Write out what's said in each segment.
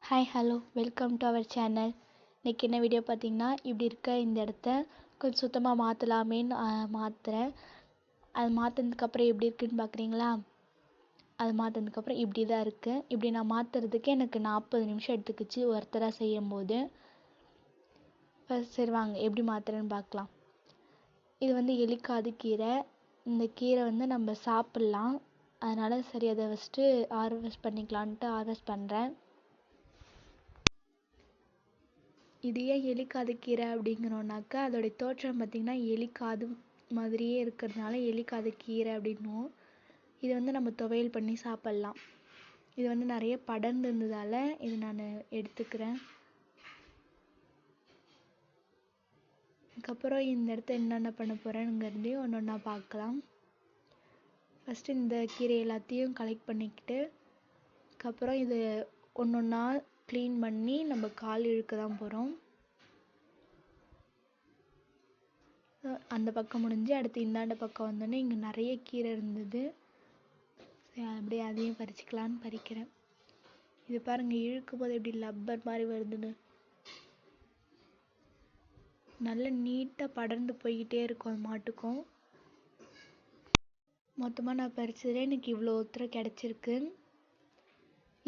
Hi hello welcome to our channel. இன்றைக்கி என்ன video பார்த்திங்கன்னா, இப்படி இருக்க இந்த இடத்த கொஞ்சம் சுத்தமாக மாற்றலாமேன்னு மாற்றுறேன். அது மாற்றினதுக்கப்புறம் எப்படி இருக்குதுன்னு பார்க்குறீங்களா? அது மாற்றினதுக்கப்புறம் இப்படி தான் இருக்குது. இப்படி நான் மாற்றுறதுக்கு எனக்கு 40 நிமிஷம் எடுத்துக்கிச்சு ஒருத்தராக செய்யும்போது. ஃபஸ்ட் சரி வாங்க எப்படி மாற்றுறேன்னு பார்க்கலாம். இது வந்து எலிக்காது கீரை. இந்த கீரை வந்து நம்ம சாப்பிட்லாம். அதனால் சரி அதை ஃபஸ்ட்டு ஹார்வெஸ்ட் பண்ணிக்கலான்ட்டு ஹார்வெஸ்ட் பண்ணுறேன். இது ஏன் எலிக்காது கீரை அப்படிங்கிறோன்னாக்கா, அதோடைய தோற்றம் பார்த்திங்கன்னா எலிக்காது மாதிரியே இருக்கிறதுனால எலிக்காது கீரை அப்படின்னுவோம். இது வந்து நம்ம துவையல் பண்ணி சாப்பிட்லாம். இது வந்து நிறைய படர்ந்து இருந்ததால் இது நான் எடுத்துக்கிறேன். அதுக்கப்புறம் இந்த இடத்த என்னென்ன பண்ண போகிறேங்கிறதையும் ஒன்று ஒன்றா பார்க்கலாம். ஃபஸ்ட்டு இந்த கீரை எல்லாத்தையும் கலெக்ட் பண்ணிக்கிட்டு அதுக்கப்புறம் இது ஒன்று ஒன்றா க்ளீன் பண்ணி நம்ம கால் இழுக்க தான் போகிறோம். அந்த பக்கம் முடிஞ்சு அடுத்து இந்தாண்ட பக்கம் வந்தோடனே இங்கே நிறைய கீரை இருந்தது. அப்படியே அதையும் பறிச்சுக்கலான்னு பறிக்கிறேன். இது பாருங்கள், இழுக்கும் போது எப்படி லப்பர் மாதிரி வருதுன்னு. நல்ல நீட்டாக படர்ந்து போய்கிட்டே இருக்கும். அது மாட்டுக்கும். மொத்தமாக நான் பறிச்சதுல எனக்கு இவ்வளோ ஒருத்தர் கிடச்சிருக்கு.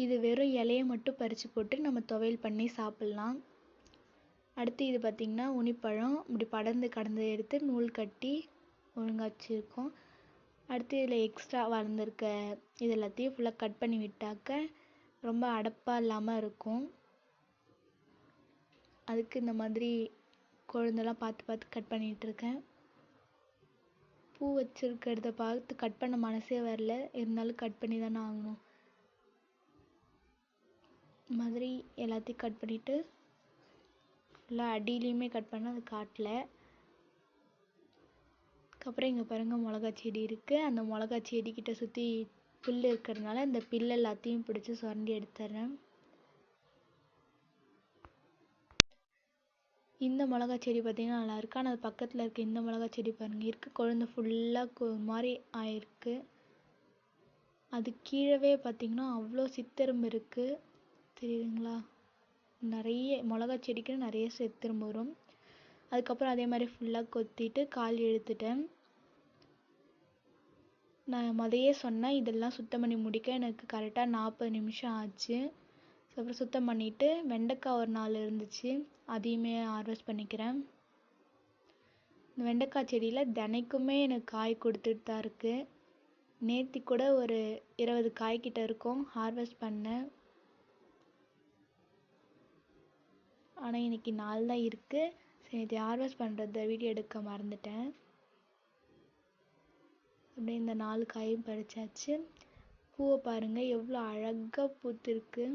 இது வெறும் இலையை மட்டும் பறித்து போட்டு நம்ம துவையல் பண்ணி சாப்பிட்லாம். அடுத்து இது பார்த்திங்கன்னா உனிப்பழம். இப்படி படர்ந்து கடந்து எடுத்து நூல் கட்டி ஒழுங்காக வச்சுருக்கோம். அடுத்து இதில் எக்ஸ்ட்ரா வளர்ந்துருக்க இது எல்லாத்தையும் ஃபுல்லாக கட் பண்ணி விட்டாக்க ரொம்ப அடப்பாக இல்லாமல் இருக்கும். அதுக்கு இந்த மாதிரி கொழுந்தெல்லாம் பார்த்து பார்த்து கட் பண்ணிகிட்ருக்கேன். பூ வச்சுருக்கிறத பார்த்து கட் பண்ண மனசே வரல, இருந்தாலும் கட் பண்ணி தானே ஆகணும். இந்த மாதிரி எல்லாத்தையும் கட் பண்ணிவிட்டு ஃபுல்லாக அடியிலையுமே கட் பண்ண அது காட்டல. அதுக்கப்புறம் இங்கே பாருங்கள் மிளகா செடி இருக்குது. அந்த மிளகா செடிக்கிட்ட சுற்றி புல் இருக்கிறதுனால இந்த புல் எல்லாத்தையும் பிடிச்சி சுரண்டி எடுத்துட்றேன். இந்த மிளகா செடி பார்த்திங்கன்னா நல்லாயிருக்கு. ஆனால் அது பக்கத்தில் இருக்க இந்த மிளகா செடி பாருங்கள் இருக்குது. கொழுந்து ஃபுல்லாக ஒரு மாதிரி ஆயிருக்கு. அது கீழவே பார்த்திங்கன்னா அவ்வளோ சித்தெரும்பு இருக்குது. தெரியுதுங்களா? நிறைய மிளகா செடிக்கு நிறைய சித்தெரும்பு வரும். அதுக்கப்புறம் அதே மாதிரி ஃபுல்லாக கொத்திட்டு கால் இழுத்துட்டேன். நான் முதையே சொன்னேன், இதெல்லாம் சுத்தம் பண்ணி முடிக்க எனக்கு கரெக்டாக 40 நிமிஷம் ஆச்சு. அப்புறம் சுத்தம் பண்ணிவிட்டு வெண்டைக்காய் ஒரு 4 இருந்துச்சு, அதையுமே ஹார்வெஸ்ட் பண்ணிக்கிறேன். இந்த வெண்டைக்காய் செடியில் தினைக்குமே எனக்கு காய் கொடுத்துட்டு தான் இருக்குது. நேற்று கூட ஒரு 20 காய்கிட்ட இருக்கும் ஹார்வெஸ்ட் பண்ணேன். ஆனால் இன்றைக்கி 4 தான் இருக்குது. சரி, இதை ஹார்வெஸ்ட் பண்ணுறத வீடியோ எடுக்க மறந்துட்டேன். அப்படியே இந்த 4 காயும் பறிச்சாச்சு. பூவை பாருங்கள் எவ்வளோ அழகாக பூத்துருக்கு.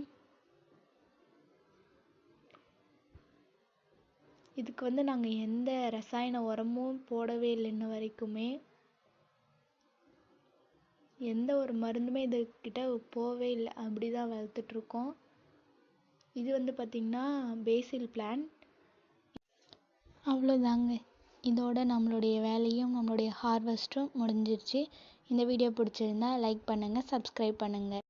இதுக்கு வந்து நாங்கள் எந்த ரசாயன உரமும் போடவே இல்லை இன்ன வரைக்குமே. எந்த ஒரு மருந்துமே இதுக்கிட்ட போகவே இல்லை. அப்படி தான் வளர்த்துட்ருக்கோம். இது வந்து பார்த்திங்கன்னா பேசில் பிளான்ட். அவ்வளோதாங்க, இதோட நம்மளுடைய வேலையும் நம்மளுடைய ஹார்வெஸ்ட்டும் முடிஞ்சிருச்சு. இந்த வீடியோ பிடிச்சிருந்தா லைக் பண்ணுங்கள், சப்ஸ்கிரைப் பண்ணுங்கள்.